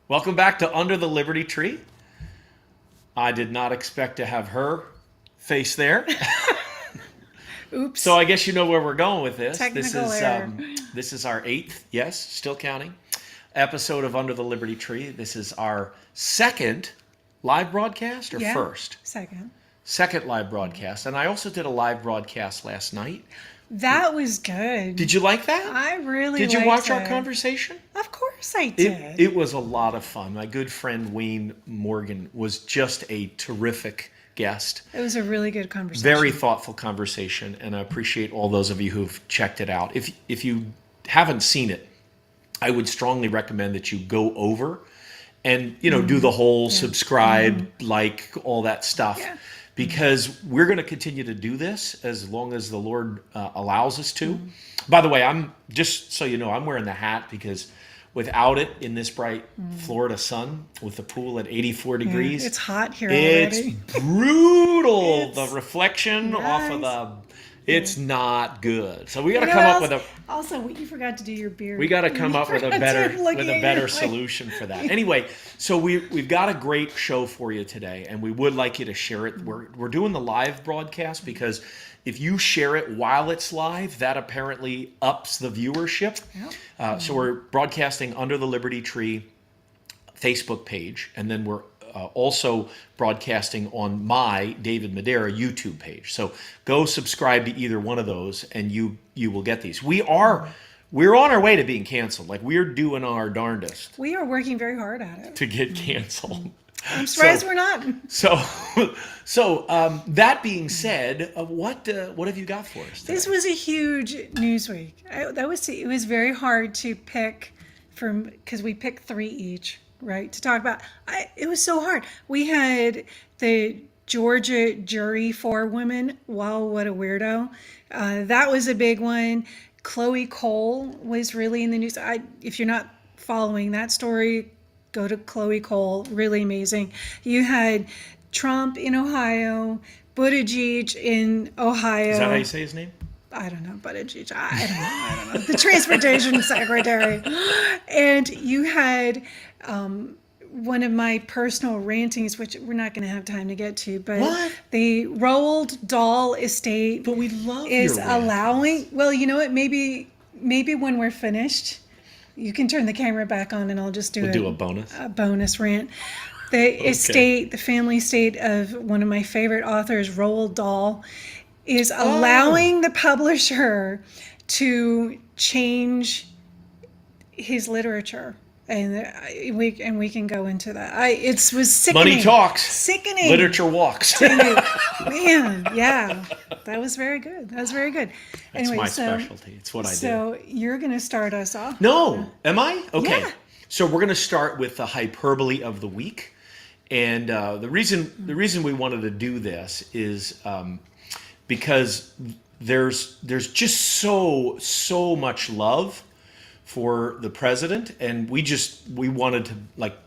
Welcome back to Under the Liberty Tree. I did not expect to have her face there. Oops. So I guess you know where we're going with this. Technical error. This is our 8th, yes, still counting, episode of Under the Liberty Tree. This is our second live broadcast or first? Second live broadcast. And I also did a live broadcast last night. That was good. Did you like that? I really Did you watch our conversation? Of course I did. It was a lot of fun. My good friend Wayne Morgan was just a terrific guest. It was a really good conversation. Very thoughtful conversation, and I appreciate all those of you who've checked it out. If you haven't seen it, I would strongly recommend that you go over and do the whole subscribe, like all that stuff. Yeah. Because we're going to continue to do this as long as the Lord allows us to. By the way, I'm just so you know, I'm wearing the hat because without it in this bright Florida sun with the pool at 84 degrees, it's hot here already. It's brutal. The reflection off of the. It's not good. So we got to come up with a. Also, you forgot to do your beard. We got to come up with a better solution for that. Anyway, so we've got a great show for you today, and we would like you to share it. We're doing the live broadcast because if you share it while it's live, that apparently ups the viewership. Yep. So we're broadcasting Under the Liberty Tree Facebook page, and then we're also broadcasting on my David Madera YouTube page. So go subscribe to either one of those and you will get these. We're on our way to being canceled. Like, we're doing our darndest. We are working very hard at it. To get canceled. I'm surprised we're not. So that being said, what have you got for us today? This was a huge news week. It was very hard to pick because we picked 3 each. Right, to talk about. It was so hard. We had the Georgia jury for women. Wow, what a weirdo. That was a big one. Chloe Cole was really in the news. If you're not following that story, go to Chloe Cole. Really amazing. You had Trump in Ohio, Buttigieg in Ohio. Is that how you say his name? I don't know, Buttigieg. I don't know. The transportation secretary. And you had one of my personal rantings, which we're not going to have time to get to, but the Roald Dahl estate but we love is your allowing. Well, you know what? Maybe when we're finished, you can turn the camera back on, and I'll just do a bonus. A bonus rant. The family estate of one of my favorite authors, Roald Dahl, is allowing the publisher to change his literature. And we can go into that. It was sickening. Money talks. Sickening. Literature walks. Man, yeah, that was very good. That's my specialty. It's what I do. So you're going to start us off. No, am I? Okay. Yeah. So we're going to start with the hyperbole of the week, and the reason we wanted to do this is because there's just so much love for the president, and we wanted to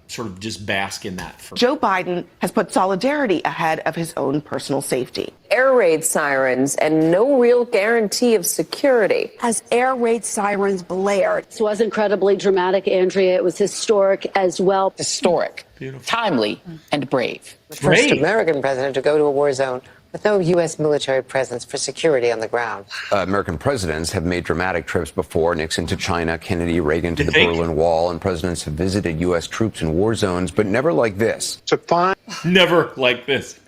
sort of just bask in that. Joe Biden has put solidarity ahead of his own personal safety. Air raid sirens and no real guarantee of security. As air raid sirens blared. This was incredibly dramatic, Andrea. It was historic as well. Historic, beautiful, timely, and brave. The first American president to go to a war zone with no U.S. military presence for security on the ground. American presidents have made dramatic trips before. Nixon to China, Kennedy, Reagan to the Berlin Wall, and presidents have visited U.S. troops in war zones, but never like this. Never like this.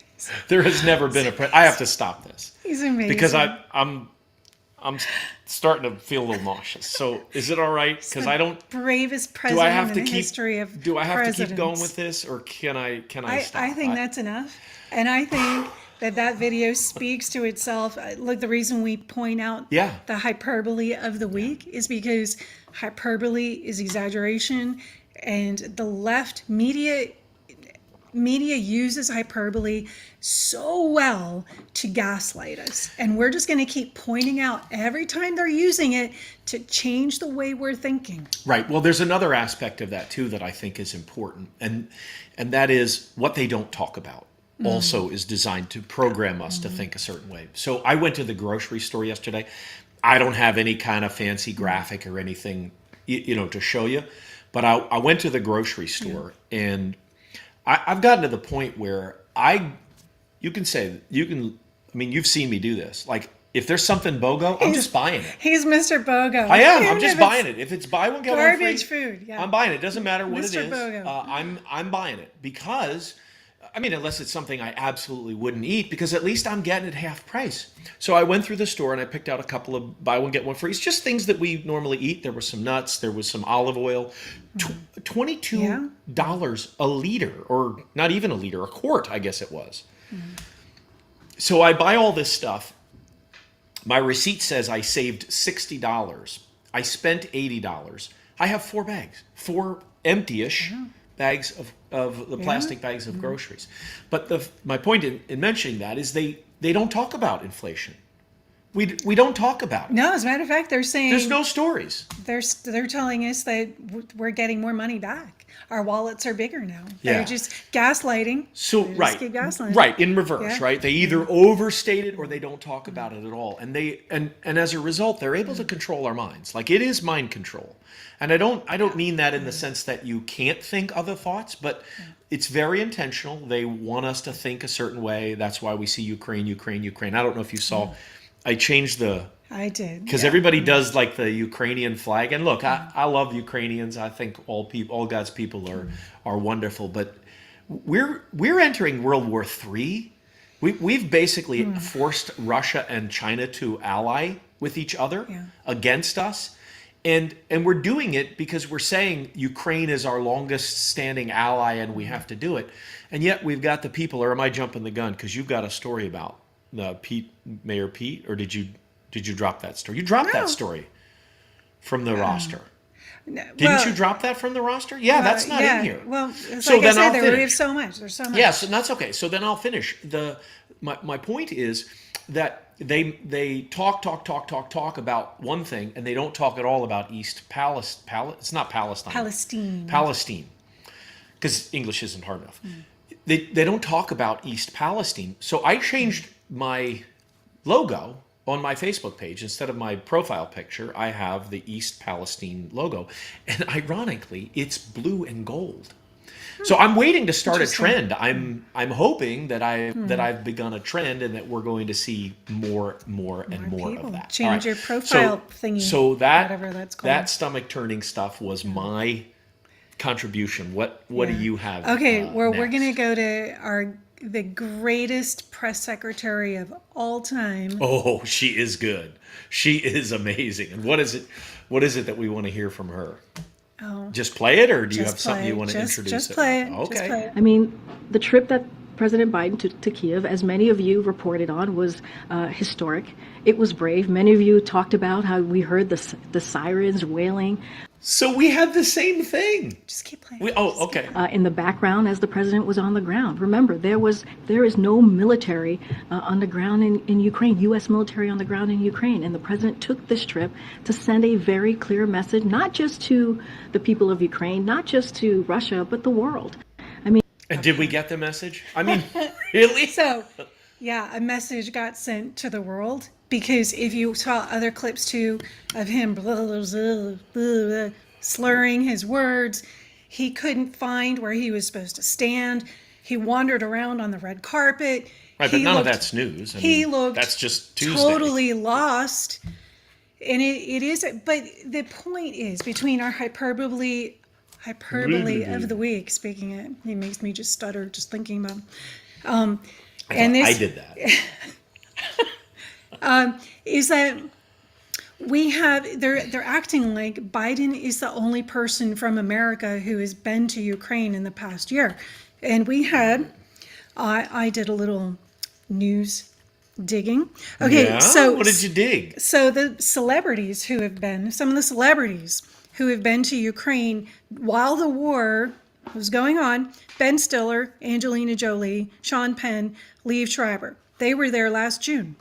There has never been I have to stop this. He's amazing. Because I'm starting to feel a little nauseous. So is it all right? Because I don't. Bravest president in the history of Do I have presidents. to keep going with this, or can I stop? I think that's enough, and I think that video speaks to itself. Look, the reason we point out the hyperbole of the week is because hyperbole is exaggeration, and the left media uses hyperbole so well to gaslight us. And we're just going to keep pointing out every time they're using it to change the way we're thinking. Right. Well, there's another aspect of that, too, that I think is important. And that is what they don't talk about. Also is designed to program us to think a certain way. So I went to the grocery store yesterday. I don't have any kind of fancy graphic or anything, to show you. But I went to the grocery store, and I've gotten to the point where you've seen me do this. Like, if there's something BOGO, I'm just buying it. He's Mr. BOGO. I am. I'm Even just if buying it. If it's buy one get one free, garbage food. Yeah. I'm buying it. It doesn't matter what it Mr. is. BOGO. I'm buying it because, unless it's something I absolutely wouldn't eat, because at least I'm getting it half price. So I went through the store and I picked out a couple of buy one get one free. It's just things that we normally eat. There were some nuts. There was some olive oil. $22 a liter, or not even a liter, a quart, I guess it was. So I buy all this stuff. My receipt says I saved $60. I spent $80. I have 4 bags, 4 empty-ish bags of the plastic bags of groceries. But my point in mentioning that is they don't talk about inflation. We don't talk about it. No, as a matter of fact, they're saying There's no stories. they're telling us that we're getting more money back. Our wallets are bigger now. They're just gaslighting. So They just right, keep gaslighting. right, in reverse, Yeah. right? They either overstate it or they don't talk about it at all, and as a result, they're able to control our minds. Like, it is mind control, and I don't mean that in the sense that you can't think other thoughts, but it's very intentional. They want us to think a certain way. That's why we see Ukraine. I don't know if you saw, I changed I did. because everybody does like the Ukrainian flag, and look, I love Ukrainians. I think all God's people are wonderful, but we're entering World War III. We've basically forced Russia and China to ally with each other against us, and we're doing it because we're saying Ukraine is our longest standing ally, and we have to do it. And yet we've got the people. Or am I jumping the gun? Because you've got a story about Mayor Pete, or did you drop that story? You dropped that story from the roster. Didn't you drop that from the roster? Yeah, that's not in here. Well, So like I then I'll said, we finish. have so much. There's so much. Yes, and that's okay. So then I'll finish. My point is that they talk about one thing, and they don't talk at all about East Palestine. It's not Palestine. Palestine. Because English isn't hard enough. They don't talk about East Palestine. So I changed my logo on my Facebook page. Instead of my profile picture, I have the East Palestine logo. And ironically, it's blue and gold. So I'm waiting to start a trend. I'm hoping that I've begun a trend, and that we're going to see more and more people. of that. Change All right. your profile thingy, So whatever that's called. that stomach turning stuff was my contribution. What do you have? Okay, well, we're next? going to go to the greatest press secretary of all time. Oh, she is good. She is amazing. And what is it that we want to hear from her? Oh, just play it, or do you have something you want to introduce? Just play it. Okay. Just play it. I mean, the trip that President Biden to Kiev, as many of you reported on, was historic. It was brave. Many of you talked about how we heard the sirens wailing. So we had the same thing. Just keep playing. Okay. In the background as the president was on the ground. Remember, there is no military on the ground in Ukraine, U.S. military on the ground in Ukraine. And the president took this trip to send a very clear message, not just to the people of Ukraine, not just to Russia, but the world. And did we get the message? I mean, really? So, yeah, a message got sent to the world, because if you saw other clips too of him slurring his words, he couldn't find where he was supposed to stand. He wandered around on the red carpet. Right, but none of that's news. He looked that's just Tuesday. Totally lost. And it is, but the point is, between our hyperbole of the week, speaking it makes me just stutter just thinking about I did that. Is that we have they're acting like Biden is the only person from America who has been to Ukraine in the past year. And we had I did a little news digging. Okay, Yeah? so What did you dig? So some of the celebrities who have been to Ukraine while the war was going on: Ben Stiller, Angelina Jolie, Sean Penn, Liev Schreiber. They were there last June.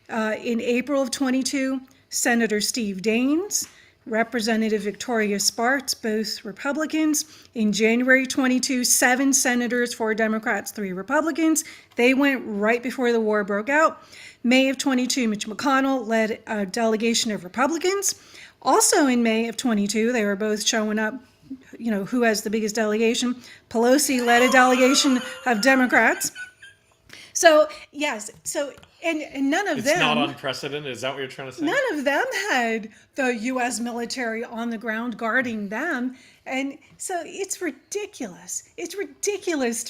In April of 22, Senator Steve Daines, Representative Victoria Spartz, both Republicans. In January 22, 7 senators, 4 Democrats, 3 Republicans. They went right before the war broke out. May of 22, Mitch McConnell led a delegation of Republicans. Also in May of 22, they were both showing up who has the biggest delegation. Pelosi led a delegation of Democrats. So yes, and none of It's them. not unprecedented. Is that what you're trying to say? None of them had the U.S. military on the ground guarding them. And so it's ridiculous. It's ridiculous.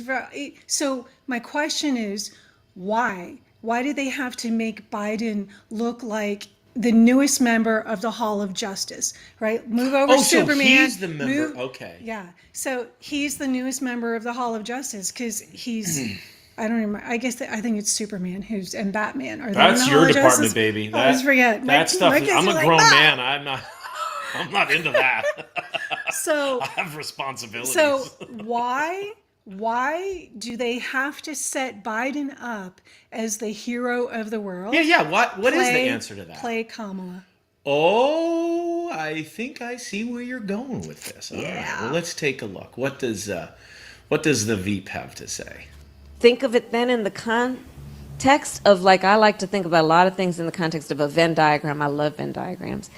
So my question is, why? Why do they have to make Biden look like the newest member of the Hall of Justice, right? Move over Superman. So he's the member. Okay. Yeah. So he's the newest member of the Hall of Justice because he's... I don't remember. I think it's Superman and Batman. Are That's they your in the Hall of department, Justice? baby. I always forget. That stuff. I'm a grown man. I'm not into that. So I have responsibilities. So why do they have to set Biden up as the hero of the world? Yeah. What is the answer to that? Play Kamala. Oh, I think I see where you're going with this. All right. Well, let's take a look. What does the Veep have to say? Think of it then in the context of, like, I like to think about a lot of things in the context of a Venn diagram. I love Venn diagrams.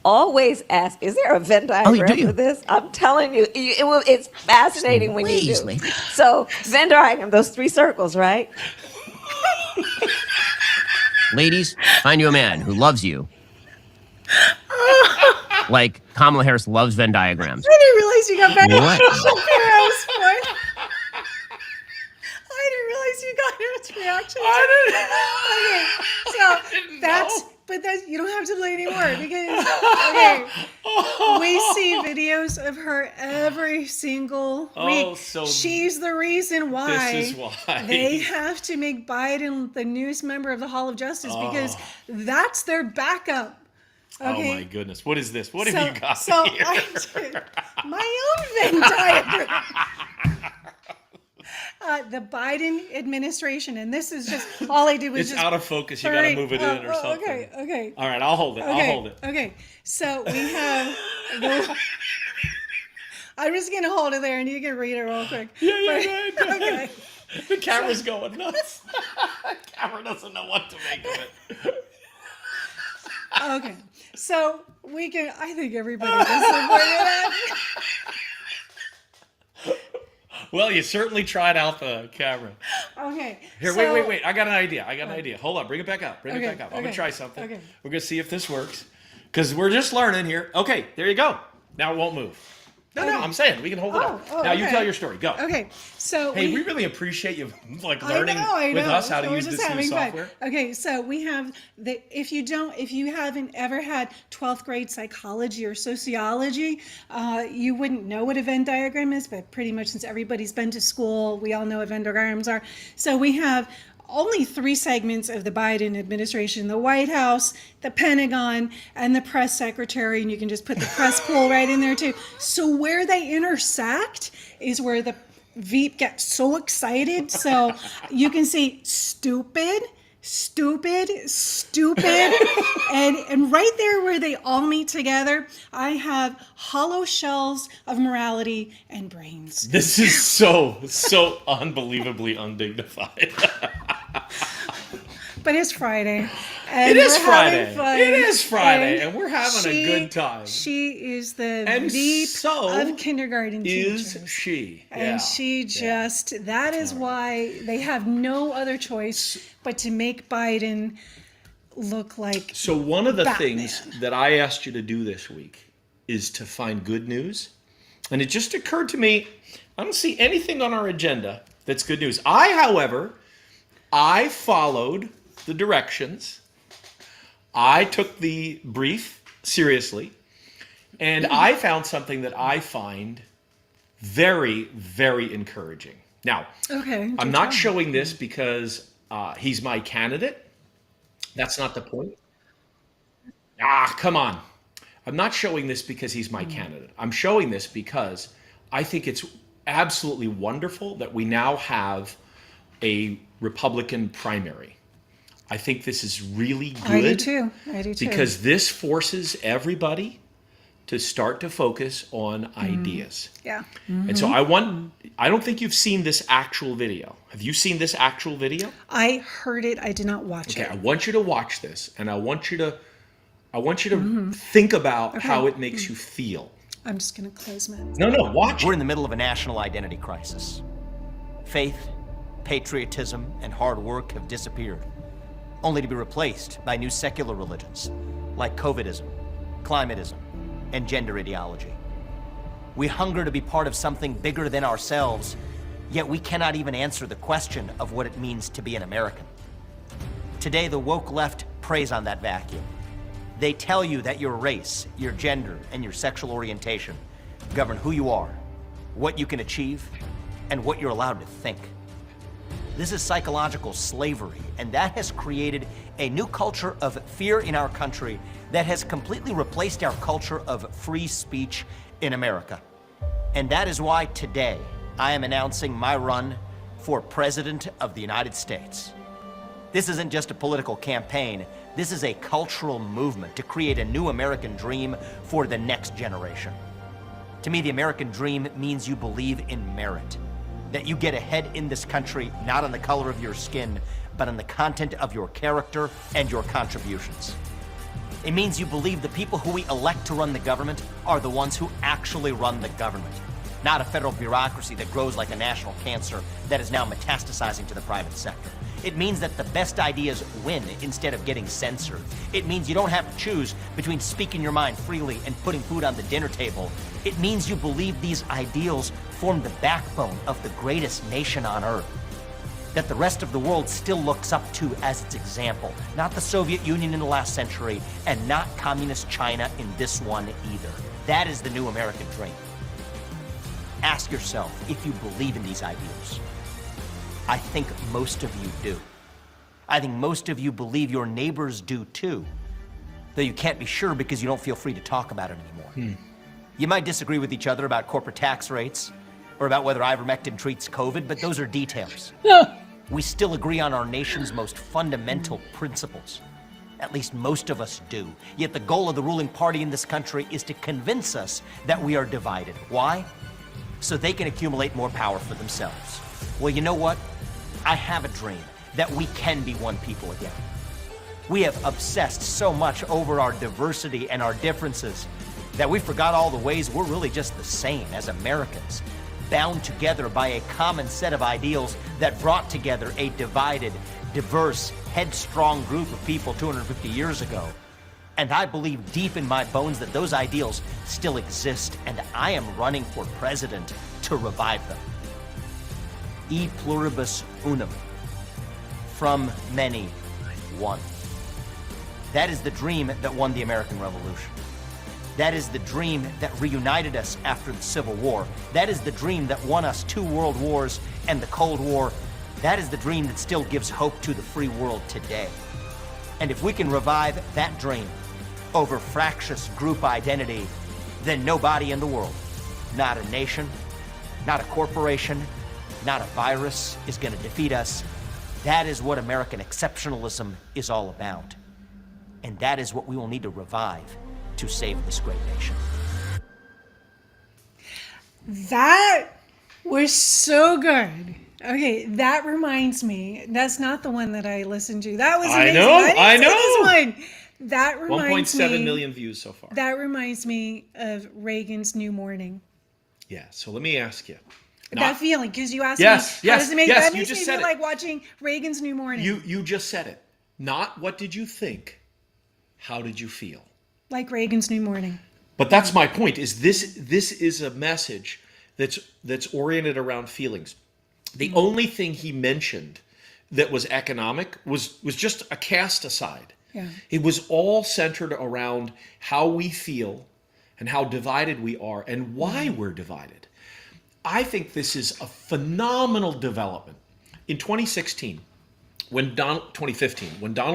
Always ask, is there a Venn diagram for this? I'm telling you, it's fascinating when you do. So Venn diagram, those 3 circles, right? Ladies, find you a man who loves you. Like Kamala Harris loves Venn diagrams. I didn't realize you got better. What? I didn't realize you got his reaction. But you don't have to play anymore because we see videos of her every single week. So she's the reason why this is why they have to make Biden the newest member of the Hall of Justice because that's their backup. Okay. Oh my goodness! What is this? What have you got here? I did my own Venn diagram. The Biden administration, and this is just all I did was it's just out of focus. You got to move it in or something. Okay. All right, I'll hold it. I'll hold it. Okay. So we have. I'm just gonna hold it there, and you can read it real quick. Yeah. Okay. The camera's going nuts. The camera doesn't know what to make of it. Okay. So we can. I think everybody disappointed that. Well, you certainly tried out the camera. Okay. Here, wait. I got an idea. Hold on. Bring it back up. I'm going to try something. Okay. We're going to see if this works. Because we're just learning here. Okay, there you go. Now it won't move. No, I'm saying we can hold it up. Now you tell your story. Go. Okay. So we really appreciate you learning I know. with us how to We're use just this new having software. fun. Okay, so we have if you haven't ever had 12th grade psychology or sociology, you wouldn't know what a Venn diagram is, but pretty much since everybody's been to school, we all know what Venn diagrams are. So we have only 3 segments of the Biden administration: the White House, the Pentagon, and the press secretary. And you can just put the press pool right in there too. So where they intersect is where the Veep gets so excited. So you can see stupid, and right there where they all meet together, I have hollow shells of morality and brains. This is so unbelievably undignified. But it's Friday. And It is Friday, and we're having a good time. She is the And Veep so of kindergarten teachers. Is she? And she just, that is why they have no other choice but to make Biden look like So one of the Batman. things that I asked you to do this week is to find good news. And it just occurred to me, I don't see anything on our agenda that's good news. However, I followed the directions. I took the brief seriously, and I found something that I find very, very encouraging. Now, I'm not showing this because he's my candidate. That's not the point. Come on. I'm not showing this because he's my candidate. I'm showing this because I think it's absolutely wonderful that we now have a Republican primary. I think this is really good. I do too. Because this forces everybody to start to focus on ideas. Yeah. And so I don't think you've seen this actual video. Have you seen this actual video? I heard it. I did not watch it. Okay, I want you to watch this, and I want you to think about how it makes you feel. I'm just going to close my eyes. No, watch We're it. in the middle of a national identity crisis. Faith, patriotism, and hard work have disappeared, only to be replaced by new secular religions like COVIDism, climatism, and gender ideology. We hunger to be part of something bigger than ourselves, yet we cannot even answer the question of what it means to be an American. Today, the woke left preys on that vacuum. They tell you that your race, your gender, and your sexual orientation govern who you are, what you can achieve, and what you're allowed to think. This is psychological slavery, and that has created a new culture of fear in our country that has completely replaced our culture of free speech in America. And that is why today I am announcing my run for President of the United States. This isn't just a political campaign. This is a cultural movement to create a new American dream for the next generation. To me, the American dream means you believe in merit, that you get ahead in this country not on the color of your skin, but on the content of your character and your contributions. It means you believe the people who we elect to run the government are the ones who actually run the government, not a federal bureaucracy that grows like a national cancer that is now metastasizing to the private sector. It means that the best ideas win instead of getting censored. It means you don't have to choose between speaking your mind freely and putting food on the dinner table. It means you believe these ideals form the backbone of the greatest nation on earth, that the rest of the world still looks up to as its example, not the Soviet Union in the last century, and not communist China in this one either. That is the new American dream. Ask yourself if you believe in these ideals. I think most of you do. I think most of you believe your neighbors do too, though you can't be sure because you don't feel free to talk about it anymore. You might disagree with each other about corporate tax rates or about whether ivermectin treats COVID, but those are details. We still agree on our nation's most fundamental principles. At least most of us do. Yet the goal of the ruling party in this country is to convince us that we are divided. Why? So they can accumulate more power for themselves. Well, you know what? I have a dream that we can be one people again. We have obsessed so much over our diversity and our differences that we forgot all the ways we're really just the same as Americans, bound together by a common set of ideals that brought together a divided, diverse, headstrong group of people 250 years ago. And I believe deep in my bones that those ideals still exist, and I am running for president to revive them. E pluribus unum. From many, one. That is the dream that won the American Revolution. That is the dream that reunited us after the Civil War. That is the dream that won us 2 world wars and the Cold War. That is the dream that still gives hope to the free world today. And if we can revive that dream over fractious group identity, then nobody in the world, not a nation, not a corporation, not a virus, is going to defeat us. That is what American exceptionalism is all about. And that is what we will need to revive to save this great nation. That was so good. Okay, that reminds me. That's not the one that I listened to. That was amazing. I know. This one. That reminds 1.7 million views so far. That reminds me of Reagan's New Morning. Yeah, so let me ask you. That feeling, because you asked me, how does it make that you makes just me said feel like watching Reagan's New Morning. You just said it. Not what did you think? How did you feel? Like Reagan's New Morning. But that's my point. Is this is a message that's oriented around feelings. The only thing he mentioned that was economic was just a cast aside. Yeah. It was all centered around how we feel and how divided we are and why we're divided. I think this is a phenomenal development. In 2015, when Donald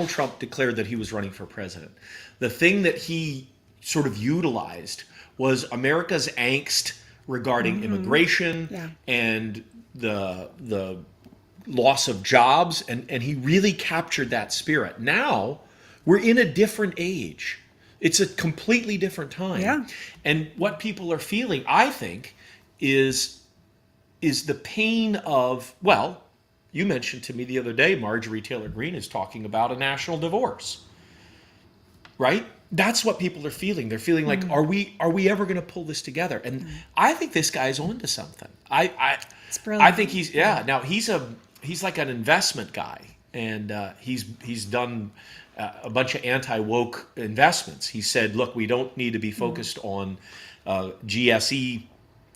Trump declared that he was running for president, the thing that he sort of utilized was America's angst regarding immigration and the loss of jobs, and he really captured that spirit. Now we're in a different age. It's a completely different time. Yeah. And what people are feeling, I think, is the pain of, well, you mentioned to me the other day, Marjorie Taylor Greene is talking about a national divorce, right? That's what people are feeling. They're feeling like, are we ever going to pull this together? And I think this guy's onto something. It's brilliant. I think now he's like an investment guy, and he's done a bunch of anti-woke investments. He said, look, we don't need to be focused on GSE,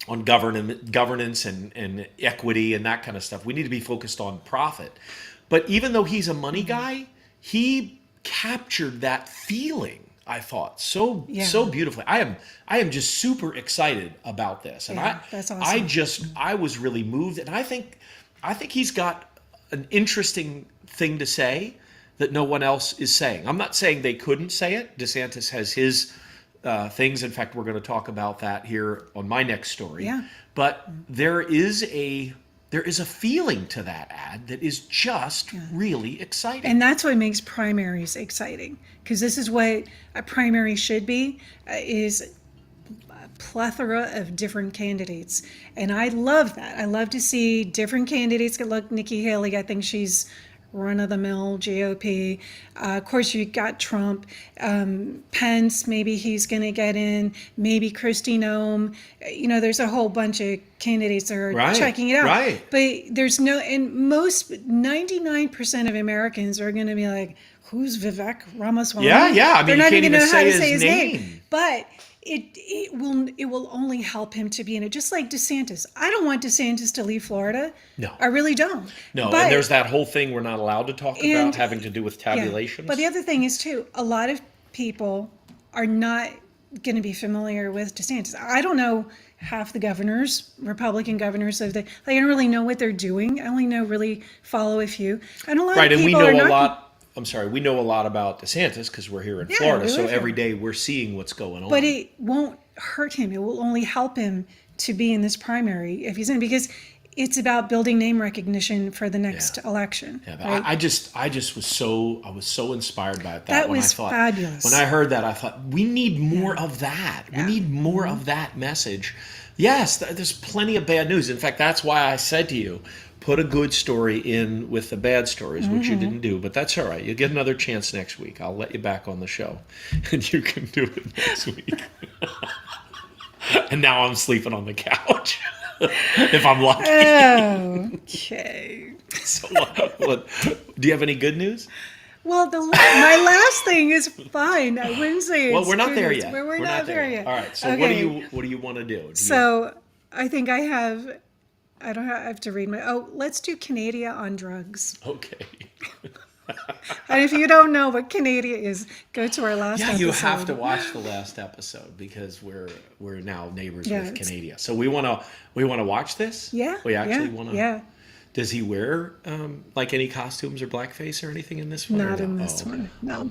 on governance and equity and that kind of stuff. We need to be focused on profit. But even though he's a money guy, he captured that feeling, I thought, so beautifully. I am just super excited about this, and that's awesome. I was really moved, and I think he's got an interesting thing to say that no one else is saying. I'm not saying they couldn't say it. DeSantis has his things. In fact, we're going to talk about that here on my next story. Yeah. But there is a feeling to that ad that is just really exciting. And that's what makes primaries exciting, because this is what a primary should be, is a plethora of different candidates. And I love that. I love to see different candidates. Look, Nikki Haley, I think she's run-of-the-mill GOP. Of course, you got Trump. Pence, maybe he's going to get in. Maybe Kristi Noem. There's a whole bunch of candidates that are checking it out. Right. But there's and most 99% of Americans are going to be like, who's Vivek Ramaswamy? Yeah. I mean, they're you not can't even even know how to say his his name. But it will only help him to be in it. Just like DeSantis. I don't want DeSantis to leave Florida. No. I really don't. No, but, and there's that whole thing we're not allowed to talk about having to do with tabulations. Yeah. But the other thing is, too, a lot of people are not going to be familiar with DeSantis. I don't know half the governors, Republican governors, I don't really know what they're doing. I only really follow a few. And a lot of people and we know a lot. I'm sorry, we know a lot about DeSantis because we're here in Florida, so every day we're seeing what's going on. But it won't hurt him. It will only help him to be in this primary if he's in, because it's about building name recognition for the next election. Yeah, right? I was so inspired by it. That was fabulous. When I heard that, I thought, we need more of that. We need more of that message. Yes, there's plenty of bad news. In fact, that's why I said to you, put a good story in with the bad stories, which you didn't do, but that's all right. You'll get another chance next week. I'll let you back on the show, and you can do it next week. And now I'm sleeping on the couch, if I'm lucky. Okay. So, what, do you have any good news? Well, my last thing is fine. I wouldn't say it's well, we're not good there news. yet. We're not there yet. All right. So okay. what do you want to do? So I think I have to read let's do Canada on drugs. Okay. And if you don't know what Canada is, go to our last episode. Yeah, you have to watch the last episode because we're now neighbors with Canada. So we want to watch this? Yeah. We actually want to. Yeah. Does he wear like any costumes or blackface or anything in this one? Not in this one. No.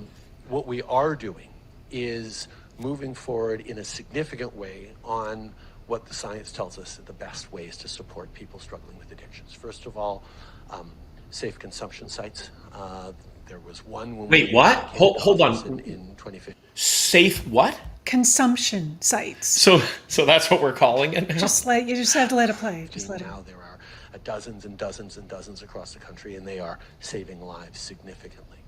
What we are doing is moving forward in a significant way on what the science tells us are the best ways to support people struggling with addictions. First of all, safe consumption sites. There was one when Wait, what? Hold on. In 2015. Safe what? Consumption sites. So that's what we're calling it now? You just have to let it play. Just let it. Now there are dozens and dozens and dozens across the country, and they are saving lives significantly.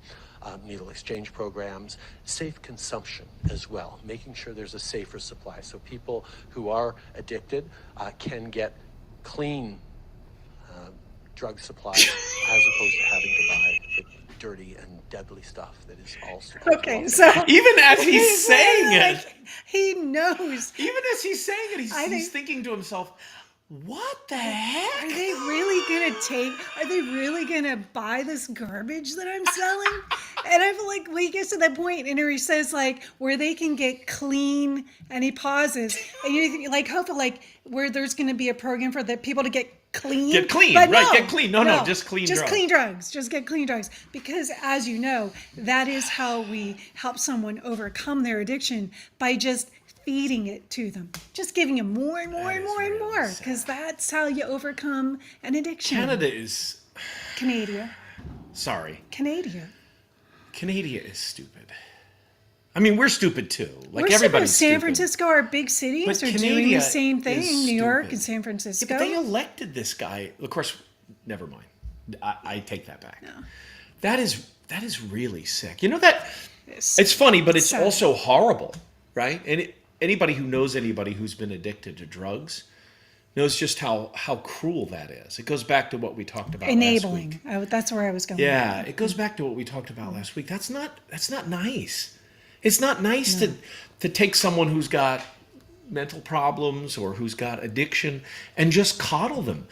Needle exchange programs, safe consumption as well, making sure there's a safer supply so people who are addicted can get clean drug supplies as opposed to having to buy the dirty and deadly stuff that is also okay. So even as he's saying it, he knows. Even as he's saying it, he's thinking to himself, what the heck? Are they really gonna buy this garbage that I'm selling? And I feel like when he gets to that point and he says where they can get clean, and he pauses, and you hopefully where there's gonna be a program for the people to get clean. Get clean, but right? Get clean. No, just clean drugs. Just clean drugs. Just get clean drugs. Because as you know, that is how we help someone overcome their addiction, by just feeding it to them, just giving them more and more and more and more, because that's how you overcome an addiction. Canada is stupid. I mean, we're stupid too. Everybody's San Francisco, our big cities, are doing the same thing. New York and San Francisco. Yeah, but they elected this guy. Of course, never mind. I take that back. No. That is really sick. You know that It's funny, but it's also horrible, right? And anybody who knows anybody who's been addicted to drugs knows just how cruel that is. It goes back to what we talked about enabling. last week. That's where I was going. Yeah, it goes back to what we talked about last week. That's not nice. It's not nice to take someone who's got mental problems or who's got addiction and just coddle them.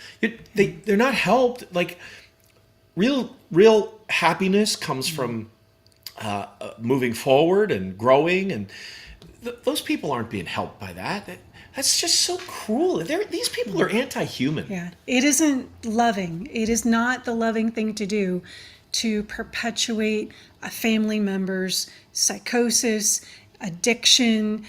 They're not helped. Like real happiness comes from moving forward and growing, and those people aren't being helped by that. That's just so cruel. These people are anti-human. Yeah, it isn't loving. It is not the loving thing to do to perpetuate a family member's psychosis, addiction,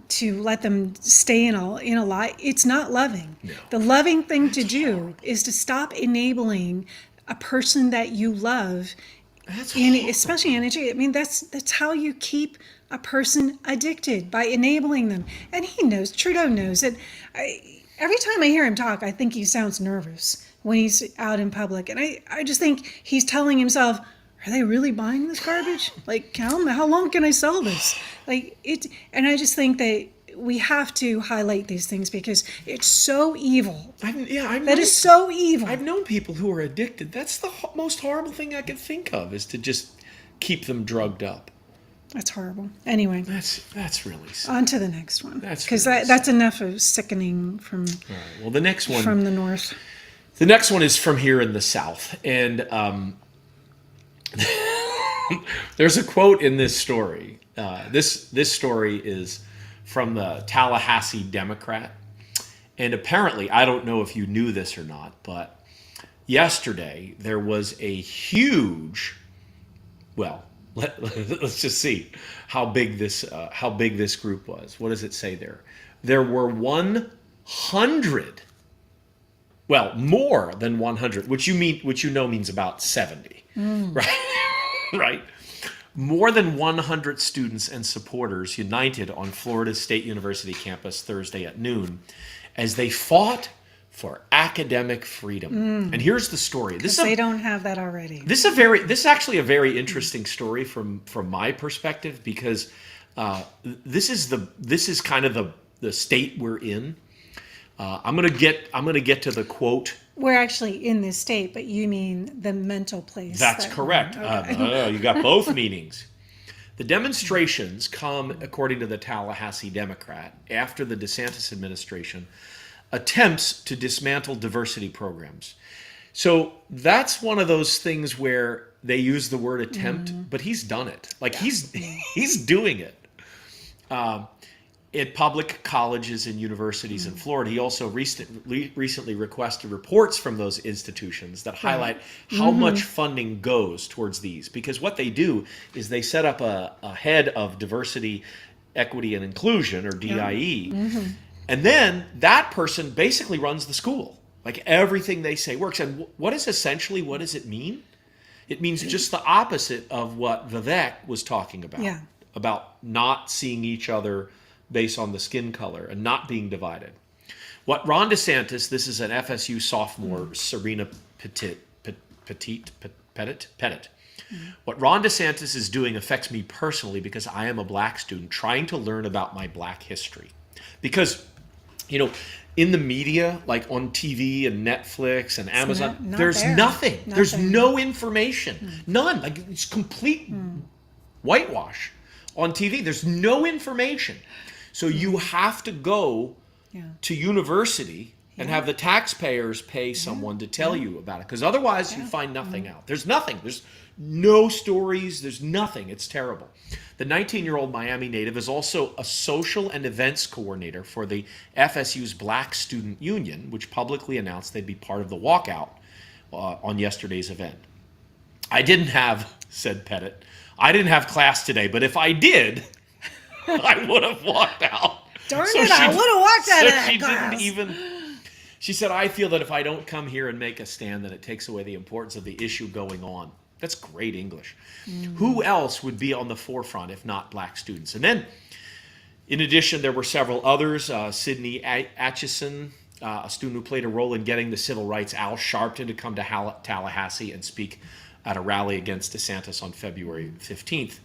to let them stay in a lie. It's not loving. No. The loving thing to do is to stop enabling a person that you love, especially energy. I mean, that's how you keep a person addicted, by enabling them. And he knows, Trudeau knows it. Every time I hear him talk, I think he sounds nervous when he's out in public. And I just think he's telling himself, are they really buying this garbage? Like, how long can I sell this? And I just think that we have to highlight these things because it's so evil. That is so evil. I've known people who are addicted. That's the most horrible thing I could think of, is to just keep them drugged up. That's horrible. Anyway, that's really sick. On to the next one. Because that's enough of sickening from. All right. Well, the next one from the north. The next one is from here in the south, and there's a quote in this story. This story is from the Tallahassee Democrat, and apparently, I don't know if you knew this or not, but yesterday there was a huge, let's just see how big this group was. What does it say there? There were 100, more than 100, which you know means about 70, right? More than 100 students and supporters united on Florida State University campus Thursday at noon as they fought for academic freedom. And here's the story. They don't have that already. This is actually a very interesting story from my perspective, because this is kind of the state we're in. I'm gonna get to the quote. We're actually in this state, but you mean the mental place. That's correct. You got both meanings. The demonstrations come, according to the Tallahassee Democrat, after the DeSantis administration attempts to dismantle diversity programs. So that's one of those things where they use the word attempt, but he's done it. He's doing it. At public colleges and universities in Florida. He also recently requested reports from those institutions that highlight how much funding goes towards these. Because what they do is they set up a head of diversity, equity, and inclusion, or DIE, and then that person basically runs the school. Like, everything they say works. And what does it mean? It means just the opposite of what Vivek was talking about, about not seeing each other based on the skin color and not being divided. What Ron DeSantis, this is an FSU sophomore, Serena Pettit. What Ron DeSantis is doing affects me personally because I am a black student trying to learn about my black history. Because, in the media, like on TV and Netflix and Amazon, there's nothing. There's no information. None. Like, it's complete whitewash. On TV, there's no information. So you have to go to university and have the taxpayers pay someone to tell you about it, because otherwise you find nothing out. There's nothing. There's no stories. There's nothing. It's terrible. The 19-year-old Miami native is also a social and events coordinator for the FSU's Black Student Union, which publicly announced they'd be part of the walkout on yesterday's event. Said Pettit, I didn't have class today, but if I did, I would have walked out. Darn it, I would have walked out of that class. She said, I feel that if I don't come here and make a stand, then it takes away the importance of the issue going on. That's great English. Who else would be on the forefront if not black students? And then, in addition, there were several others. Sydney Atchison, a student who played a role in getting the civil rights Al Sharpton to come to Tallahassee and speak at a rally against DeSantis on February 15th.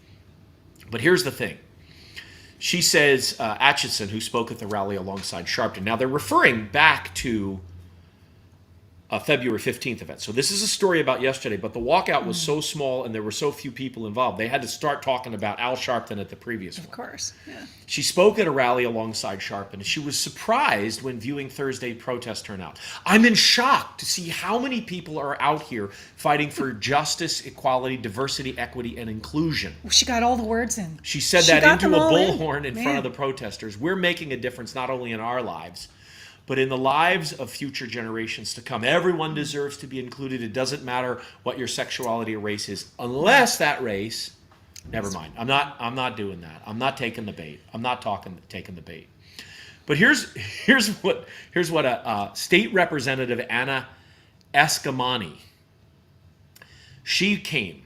But here's the thing. She says, Atchison, who spoke at the rally alongside Sharpton. Now, they're referring back to a February 15th event. So this is a story about yesterday, but the walkout was so small and there were so few people involved. They had to start talking about Al Sharpton at the previous one. Of course, yeah. She spoke at a rally alongside Sharpton, and she was surprised when viewing Thursday protest turnout. I'm in shock to see how many people are out here fighting for justice, equality, diversity, equity, and inclusion. She got all the words in. She said She that got into them a all in. bullhorn in front of the protesters. We're making a difference not only in our lives, but in the lives of future generations to come. Everyone deserves to be included. It doesn't matter what your sexuality or race is, unless that race. Never mind. I'm not doing that. I'm not taking the bait. I'm not taking the bait. But here's what a state representative, Anna Escamani, she came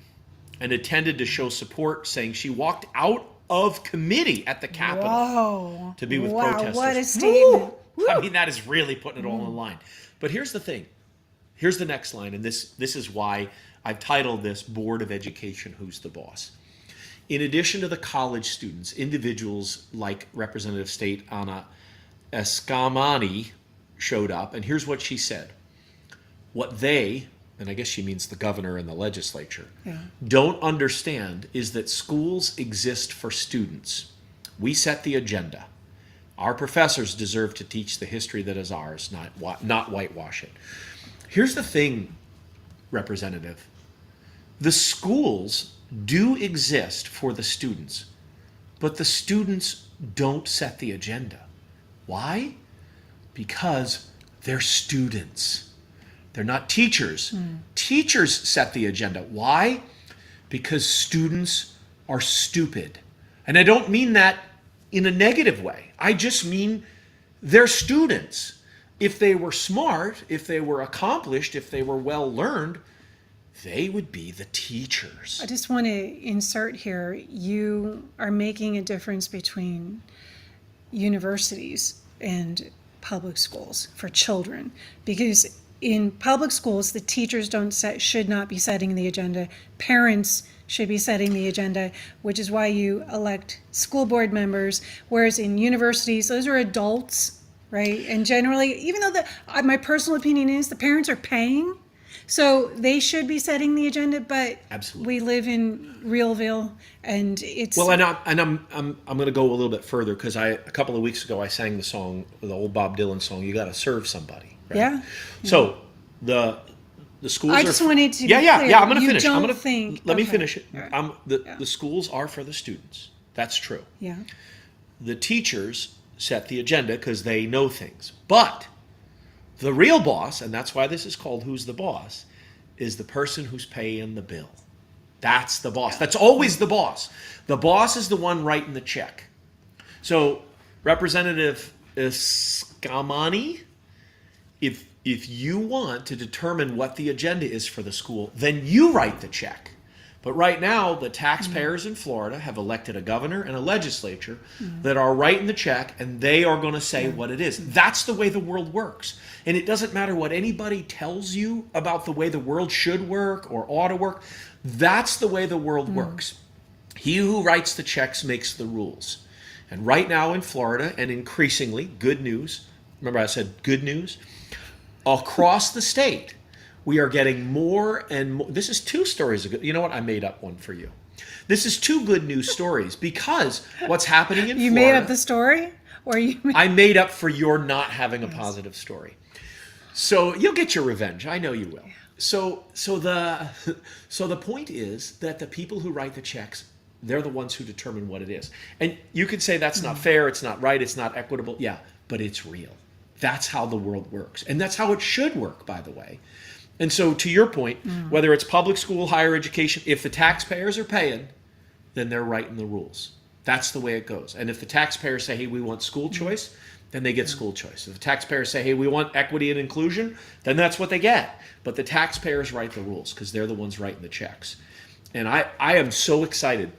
and attended to show support, saying she walked out of committee at the Capitol to be with protesters. What a statement. I mean, that is really putting it all on line. But here's the thing. Here's the next line, and this is why I've titled this Board of Education, Who's the Boss? In addition to the college students, individuals like Representative State Anna Escamani showed up, and here's what she said. What they, and I guess she means the governor and the legislature, don't understand is that schools exist for students. We set the agenda. Our professors deserve to teach the history that is ours, not whitewash it. Here's the thing, Representative. The schools do exist for the students, but the students don't set the agenda. Why? Because they're students. They're not teachers. Teachers set the agenda. Why? Because students are stupid. And I don't mean that in a negative way. I just mean they're students. If they were smart, if they were accomplished, if they were well learned, they would be the teachers. I just want to insert here, you are making a difference between universities and public schools for children, because in public schools, the teachers should not be setting the agenda. Parents should be setting the agenda, which is why you elect school board members, whereas in universities, those are adults, right? And generally, even though my personal opinion is the parents are paying, so they should be setting the agenda, but absolutely, we live in Realville, and it's... Well, and I'm going to go a little bit further, because a couple of weeks ago, I sang the song, the old Bob Dylan song, You Gotta Serve Somebody, right? Yeah. So the schools I just wanted to be clear. I'm going to finish. Let me finish it. Right. The schools are for the students. That's true. Yeah. The teachers set the agenda because they know things. But the real boss, and that's why this is called Who's the Boss, is the person who's paying the bill. That's the boss. That's always the boss. The boss is the one writing the check. So Representative Scamani, if you want to determine what the agenda is for the school, then you write the check. But right now, the taxpayers in Florida have elected a governor and a legislature that are writing the check, and they are going to say what it is. That's the way the world works. And it doesn't matter what anybody tells you about the way the world should work or ought to work. That's the way the world works. He who writes the checks makes the rules. And right now in Florida, and increasingly, good news, remember I said good news, across the state, we are getting more and more. This is two stories ago. You know what? I made up one for you. This is two good news stories, because what's happening in Florida. You made up the story? I made up for your not having a positive story. So you'll get your revenge. I know you will. So the point is that the people who write the checks, they're the ones who determine what it is. And you could say that's not fair, it's not right, it's not equitable. Yeah, but it's real. That's how the world works. And that's how it should work, by the way. And so to your point, whether it's public school, higher education, if the taxpayers are paying, then they're writing the rules. That's the way it goes. And if the taxpayers say, hey, we want school choice, then they get school choice. If the taxpayers say, hey, we want equity and inclusion, then that's what they get. But the taxpayers write the rules because they're the ones writing the checks. And I am so excited.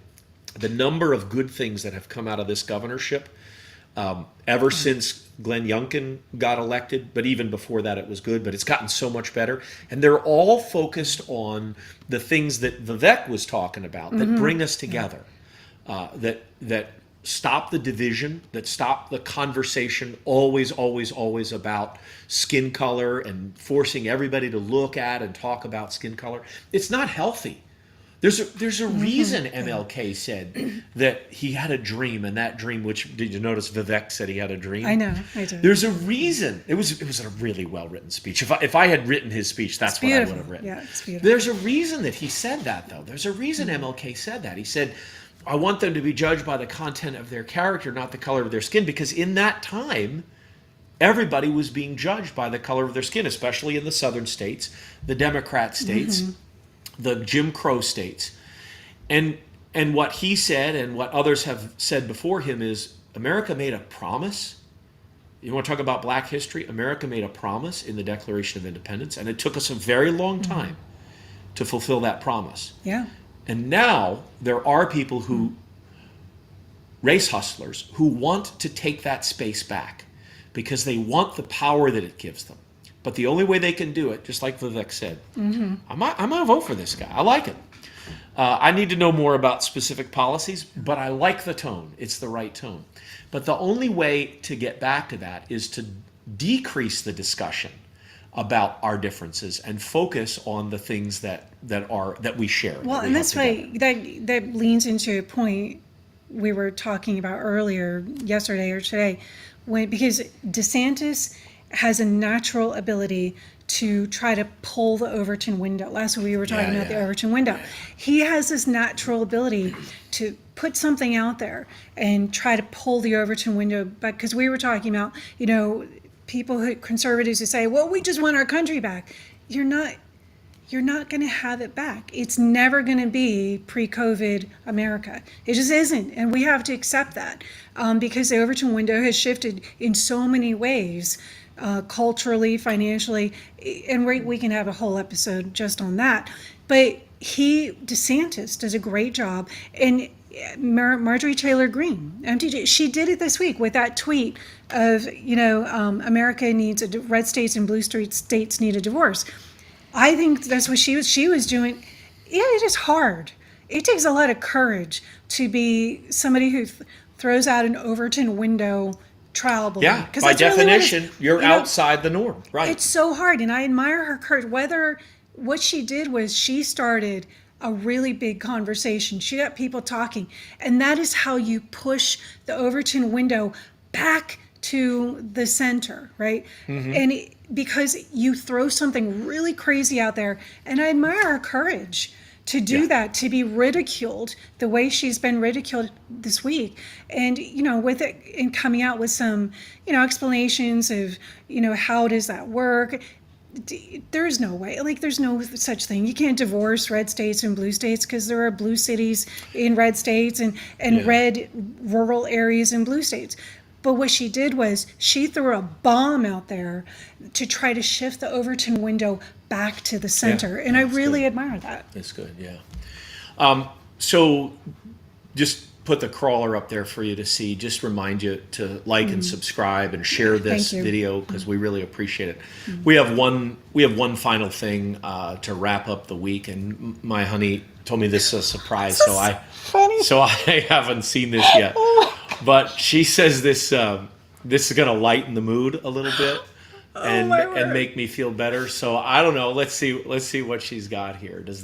The number of good things that have come out of this governorship, ever since Glenn Youngkin got elected, but even before that it was good, but it's gotten so much better. And they're all focused on the things that Vivek was talking about that bring us together. that stop the division, that stop the conversation always about skin color and forcing everybody to look at and talk about skin color. It's not healthy. There's a reason MLK said that he had a dream, and that dream, which, did you notice Vivek said he had a dream? I know, I did. There's a reason. It was a really well written speech. If I had written his speech, that's what I would have written. Yeah, it's beautiful. There's a reason that he said that, though. There's a reason MLK said that. He said, I want them to be judged by the content of their character, not the color of their skin, because in that time, everybody was being judged by the color of their skin, especially in the southern states, the Democrat states, the Jim Crow states. And what he said and what others have said before him is America made a promise. You want to talk about Black history? America made a promise in the Declaration of Independence, and it took us a very long time to fulfill that promise. Yeah. And now there are people who, race hustlers, who want to take that space back because they want the power that it gives them. But the only way they can do it, just like Vivek said, I'm going to vote for this guy. I like him. I need to know more about specific policies, but I like the tone. It's the right tone. But the only way to get back to that is to decrease the discussion about our differences and focus on the things that we share. Well, and that's why that leans into a point we were talking about earlier, yesterday or today, because DeSantis has a natural ability to try to pull the Overton window. Last week we were talking about the Overton window. He has this natural ability to put something out there and try to pull the Overton window back, because we were talking about, conservatives who say, well, we just want our country back. You're not going to have it back. It's never going to be pre-COVID America. It just isn't. And we have to accept that because the Overton window has shifted in so many ways, culturally, financially, and we can have a whole episode just on that. But DeSantis does a great job. And Marjorie Taylor Greene, MTG, she did it this week with that tweet of, America needs red states and blue states need a divorce. I think that's what she was doing. Yeah, it is hard. It takes a lot of courage to be somebody who throws out an Overton window trial balloon. Yeah, by definition, you're outside the norm, right? It's so hard, and I admire her courage. What she did was she started a really big conversation. She got people talking, and that is how you push the Overton window back to the center, right? And because you throw something really crazy out there, and I admire her courage to do that, to be ridiculed the way she's been ridiculed this week, and with it and coming out with some explanations of how does that work. There's no way, there's no such thing. You can't divorce red states and blue states, because there are blue cities in red states and red rural areas in blue states. But what she did was she threw a bomb out there to try to shift the Overton window back to the center. And I really admire that. That's good, yeah. So just put the crawler up there for you to see. Just remind you to like and subscribe and share this video, because we really appreciate it. We have one final thing to wrap up the week, and my honey told me this is a surprise, so I haven't seen this yet. But she says this is going to lighten the mood a little bit and make me feel better. So I don't know. Let's see what she's got here. Is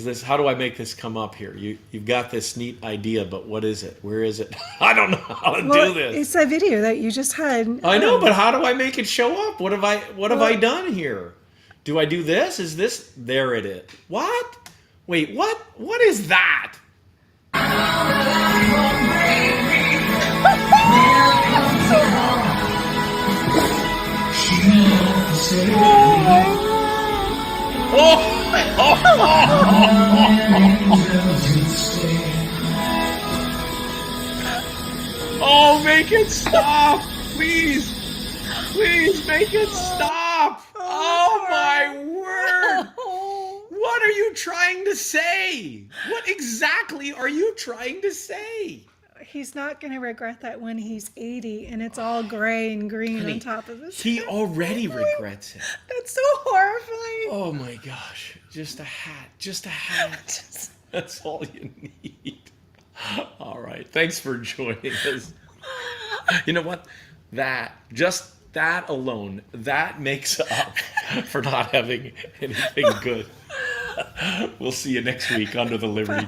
this, how do I make this come up here? You've got this neat idea, but what is it? Where is it? I don't know how to do this. It's that video that you just had. I know, but how do I make it show up? What have I done here? Do I do this? Is this, there it is. What? Wait, what? What is that? Oh, make it stop! Please! Please make it stop! Oh my word! What are you trying to say? What exactly are you trying to say? He's not going to regret that when he's 80 and it's all gray and green on top of his He head. already regrets it. That's so horrifying. Oh my gosh. Just a hat. Just a hat. That's all you need. All right. Thanks for joining us. You know what? Just that alone, that makes up for not having anything good. We'll see you next week under the Liberty